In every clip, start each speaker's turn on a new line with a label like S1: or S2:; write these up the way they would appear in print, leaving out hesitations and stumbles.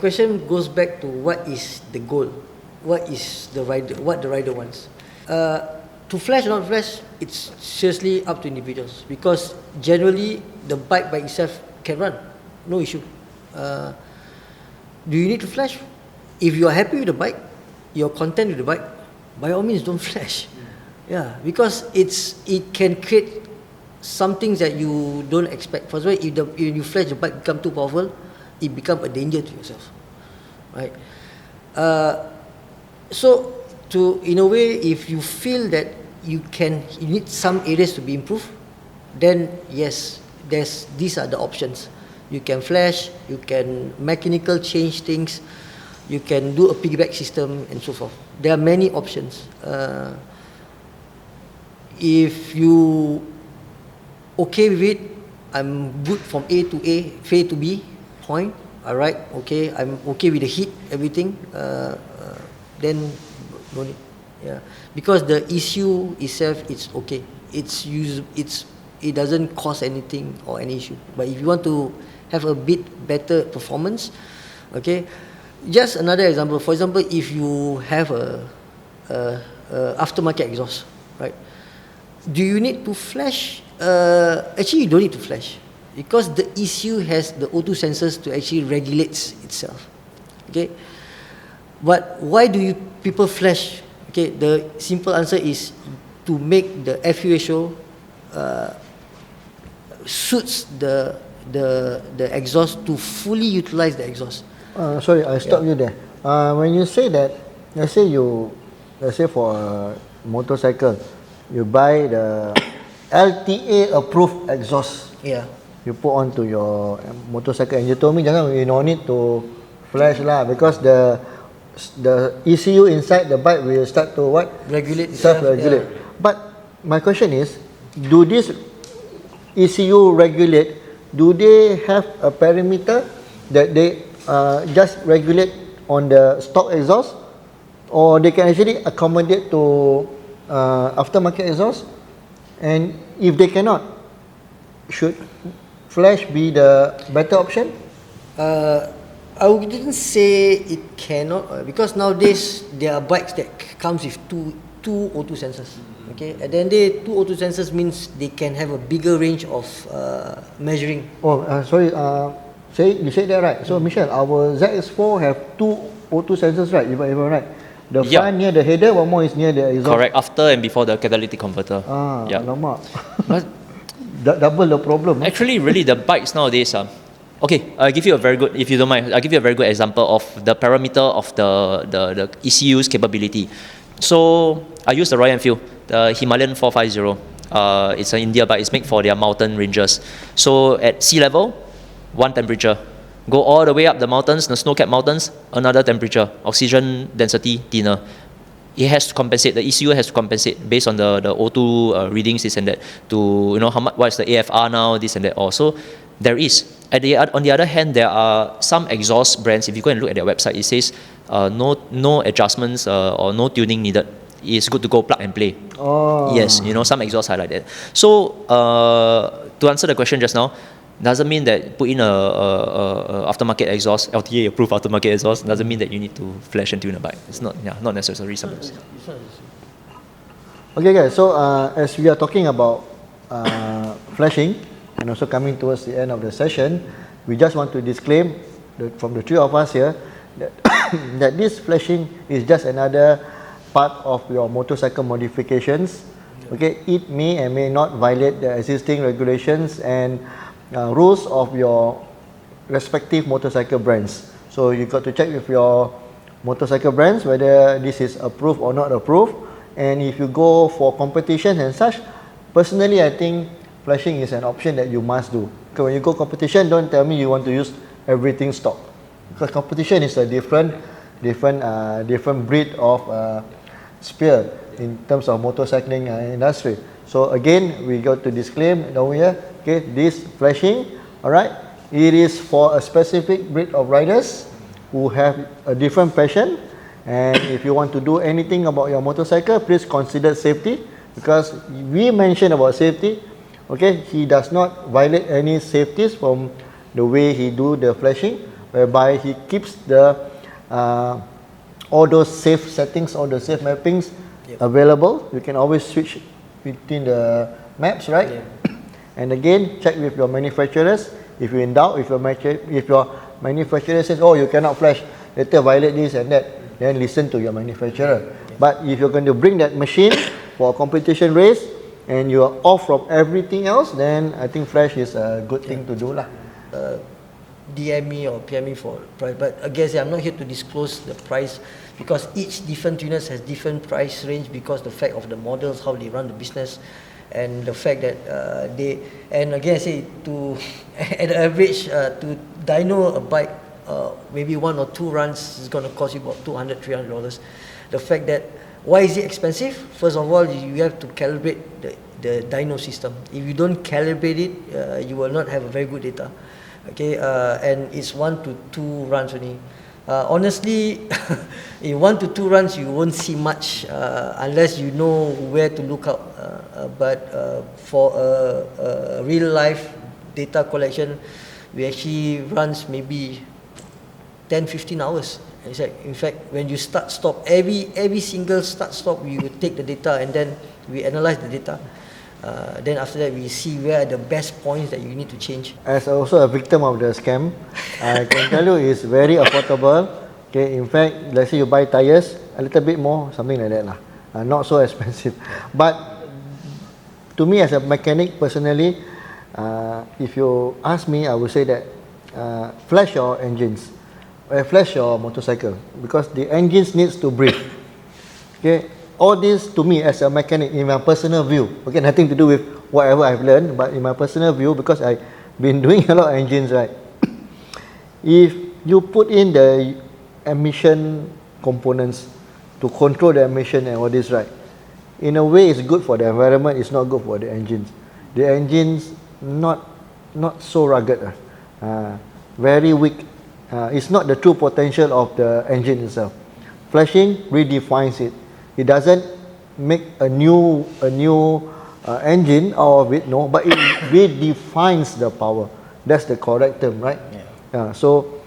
S1: question goes back to what is the goal, what the rider wants. To flash or not flash, it's seriously up to individuals, because generally the bike by itself can run, no issue. Do you need to flash? If you are happy with the bike, you're content with the bike, by all means don't flash. Yeah, because it can create some things that you don't expect. For example, if you flash, the bike become too powerful, it become a danger to yourself, right? So in a way, if you feel that you need some areas to be improved, then yes, these are the options. You can flash, you can mechanical change things, you can do a piggyback system and so forth. There are many options. If you okay with it, I'm good from A to A, A to B point. Alright, okay, I'm okay with the heat, everything. Then no need. Yeah, because the ECU itself, it's okay. It doesn't cause anything or any issue. But if you want to have a bit better performance, okay. Just another example. For example, if you have a aftermarket exhaust, right? Do you need to flash? Actually, you don't need to flash, because the ECU has the O2 sensors to actually regulates itself. Okay. But why do people flash? Okay, the simple answer is to make the FU ratio suits the exhaust to fully utilize the exhaust.
S2: Sorry, I stop you there. When you say that, let's say for a motorcycle, you buy the LTA approved exhaust.
S1: Yeah.
S2: You put onto your motorcycle, and you told me you no need to flash lah, because the ECU inside the bike will start to what?
S1: Regulate.
S2: Self-regulate. Yeah. But my question is, do this ECU regulate? Do they have a parameter that they just regulate on the stock exhaust, or they can actually accommodate to aftermarket exhaust? And if they cannot, should flash be the better option?
S1: I didn't say it cannot, because nowadays there are bikes that comes with two O2 sensors. Okay, at the end of the day, two O2 sensors means they can have a bigger range of measuring.
S2: Sorry, you said that right. So Michelle, our ZX4 have two O2 sensors, right? If I'm right. The front near the header, one more is near the exhaust.
S3: Correct, after and before the catalytic converter.
S2: Alamak. Double the problem.
S3: Actually, really, the bikes nowadays okay, I'll give you a very good, if you don't mind, I'll give you a very good example of the parameter of the ECU's capability. So I use the Royal Enfield, the Himalayan 450. It's an India bike. It's made for their mountain rangers. So at sea level, one temperature. Go all the way up the mountains, the snow-capped mountains, another temperature. Oxygen density thinner. It has to compensate. The ECU has to compensate based on the O2 readings, this and that, to how much, what's the AFR now, this and that. Also, there is. On the other hand, there are some exhaust brands. If you go and look at their website, it says no adjustments or no tuning needed. It's good to go plug and play. Yes, some exhausts are like that. So to answer the question just now, doesn't mean that put in a aftermarket exhaust, LTA approved aftermarket exhaust, doesn't mean that you need to flash and tune a bike. It's not necessary sometimes.
S2: Okay guys, so as we are talking about flashing, and also coming towards the end of the session, we just want to disclaim from the three of us here that, that this flashing is just another part of your motorcycle modifications. Okay, it may and may not violate the existing regulations and rules of your respective motorcycle brands. So you got to check with your motorcycle brands whether this is approved or not approved. And if you go for competition and such, personally I think flashing is an option that you must do. Okay, when you go competition, don't tell me you want to use everything stock, because competition is a different breed of sphere in terms of motorcycling industry. So again, we got to disclaim down here. Okay, this flashing, all right, it is for a specific breed of riders who have a different passion. And if you want to do anything about your motorcycle, please consider safety, because we mentioned about safety. Okay, he does not violate any safeties from the way he do the flashing, whereby he keeps the all those safe settings, all the safe mappings available. You can always switch between the maps, right? And again, check with your manufacturers. If you're in doubt, if your manufacturer says, oh, you cannot flash, later violate this and that, then listen to your manufacturer. But if you're going to bring that machine for a competition race and you are off from everything else, then I think flash is a good thing to do lah.
S1: DM me or PM me for price, but again, I'm not here to disclose the price because each different tuners has different price range because the fact of the models, how they run the business, and the fact that and again I say to at the average to dyno a bike, maybe 1 or 2 runs is going to cost you about $200-300. The fact that why is it expensive? First of all, you have to calibrate the dyno system. If you don't calibrate it, you will not have a very good data. Okay, and it's 1 to 2 runs only. Honestly, in 1 to 2 runs, you won't see much unless you know where to look out. But for a real life data collection, we actually runs maybe 10-15 hours. In fact, when you stop, every single stop, we will take the data and then we analyze the data. Then after that, we see where are the best points that you need to change.
S2: As also a victim of the scam, I can tell you it's very affordable. Okay, in fact, let's say you buy tires, a little bit more, something like that lah. Not so expensive. But to me as a mechanic personally, if you ask me, I would say that flash your engines, flash your motorcycle, because the engines needs to breathe. Okay. All this to me as a mechanic in my personal view, okay, nothing to do with whatever I've learned, but in my personal view, because I've been doing a lot of engines, right? If you put in the emission components to control the emission and all this, right, in a way it's good for the environment, it's not good for the engines. The engines not so rugged, very weak. It's not the true potential of the engine itself. Flashing redefines it. It doesn't make a new engine out of it, no, but it redefines the power. That's the correct term, right? So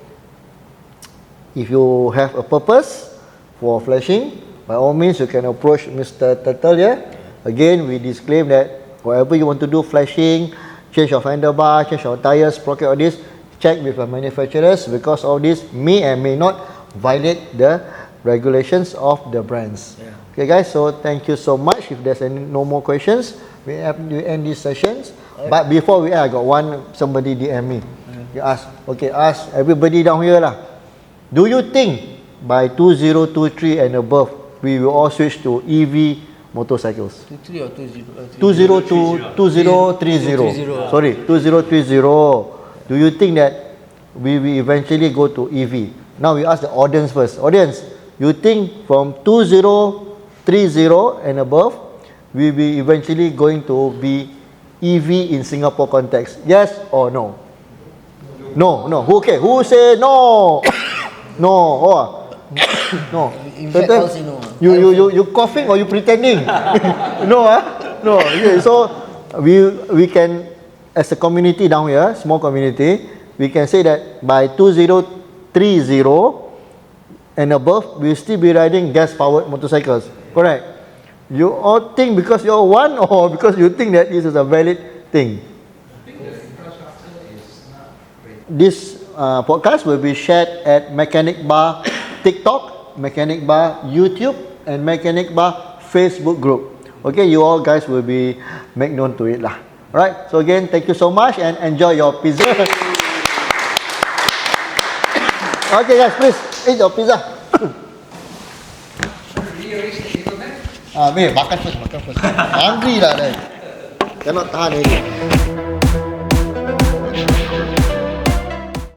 S2: if you have a purpose for flashing, by all means you can approach Mr. Turtle here. Again, we disclaim that whatever you want to do, flashing, change your fender bar, change your tires, sprocket, all this, check with the manufacturers, because all this may and may not violate the regulations of the brands. Okay guys, so thank you so much. If there's no more questions, we have to end these sessions. But before we end, I got somebody DM me. You ask everybody down here lah. Do you think by 2023 and above we will all switch to EV motorcycles?
S1: 23 or 20?
S2: 2030. Sorry, 2030. Do you think that we will eventually go to EV? Now we ask the audience first. Audience, you think from 2030 and above, we will be eventually going to be EV in Singapore context? Yes or no? No. Okay, who say no? No. Oh. No.
S1: In fact, I'll say no.
S2: You coughing or you pretending? No. No. Okay, so we can, as a community down here, small community, we can say that by 2030 and above, we'll still be riding gas-powered motorcycles. Correct? You all think because you're one, or because you think that this is a valid thing? This podcast will be shared at Mechanic Bar TikTok, Mechanic Bar YouTube, and Mechanic Bar Facebook group. Okay, you all guys will be made known to it lah. Alright, so again, thank you so much and enjoy your pizza. Okay guys, please eat your pizza. Makan first. Hungry lah, cannot tahan already.